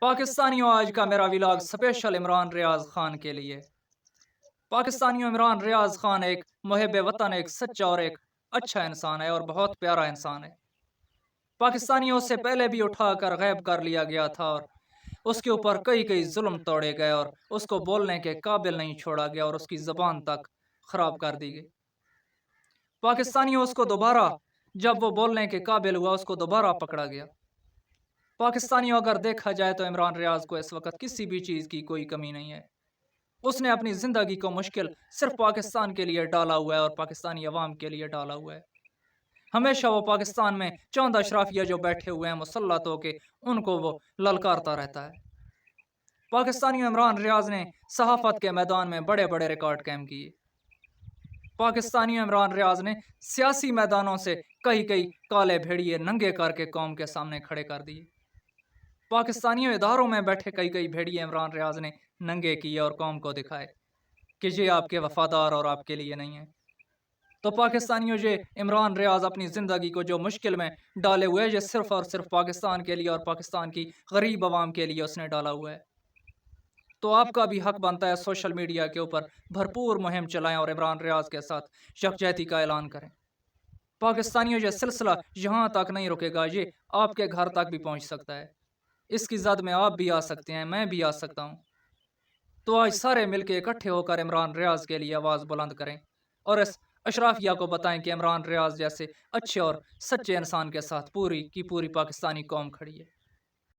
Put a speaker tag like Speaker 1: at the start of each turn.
Speaker 1: پاکستانیوں، آج کا میرا ولاگ سپیشل عمران ریاض خان کے لیے۔ پاکستانیوں، عمران ریاض خان ایک محب وطن، ایک سچا اور ایک اچھا انسان ہے اور بہت پیارا انسان ہے۔ پاکستانیوں سے پہلے بھی اٹھا کر غائب کر لیا گیا تھا اور اس کے اوپر کئی ظلم توڑے گئے اور اس کو بولنے کے قابل نہیں چھوڑا گیا اور اس کی زبان تک خراب کر دی گئی۔ پاکستانیوں، اس کو دوبارہ جب وہ بولنے کے قابل ہوا، اس کو دوبارہ پکڑا گیا۔ پاکستانیوں، اگر دیکھا جائے تو عمران ریاض کو اس وقت کسی بھی چیز کی کوئی کمی نہیں ہے۔ اس نے اپنی زندگی کو مشکل صرف پاکستان کے لیے ڈالا ہوا ہے اور پاکستانی عوام کے لیے ڈالا ہوا ہے۔ ہمیشہ وہ پاکستان میں چند اشرافیہ جو بیٹھے ہوئے ہیں مسلط ہو کے، ان کو وہ للکارتا رہتا ہے۔ پاکستانی عمران ریاض نے صحافت کے میدان میں بڑے بڑے ریکارڈ قائم کیے۔ پاکستانی عمران ریاض نے سیاسی میدانوں سے کئی کالے بھیڑیے ننگے کر کے قوم کے سامنے کھڑے کر دیے۔ پاکستانی اداروں میں بیٹھے کئی بھیڑیے عمران ریاض نے ننگے کیے اور قوم کو دکھائے کہ یہ آپ کے وفادار اور آپ کے لیے نہیں ہے۔ تو پاکستانیوں، یہ عمران ریاض اپنی زندگی کو جو مشکل میں ڈالے ہوئے، یہ صرف اور صرف پاکستان کے لیے اور پاکستان کی غریب عوام کے لیے اس نے ڈالا ہوا ہے۔ تو آپ کا بھی حق بنتا ہے سوشل میڈیا کے اوپر بھرپور مہم چلائیں اور عمران ریاض کے ساتھ یکجہتی کا اعلان کریں۔ پاکستانیوں، یہ سلسلہ یہاں تک نہیں رکے گا، یہ آپ کے گھر تک بھی پہنچ سکتا ہے۔ اس کی زد میں آپ بھی آ سکتے ہیں، میں بھی آ سکتا ہوں۔ تو آج سارے مل کے اکٹھے ہو کر عمران ریاض کے لیے آواز بلند کریں اور اس اشرافیہ کو بتائیں کہ عمران ریاض جیسے اچھے اور سچے انسان کے ساتھ پوری کی پوری پاکستانی قوم کھڑی ہے۔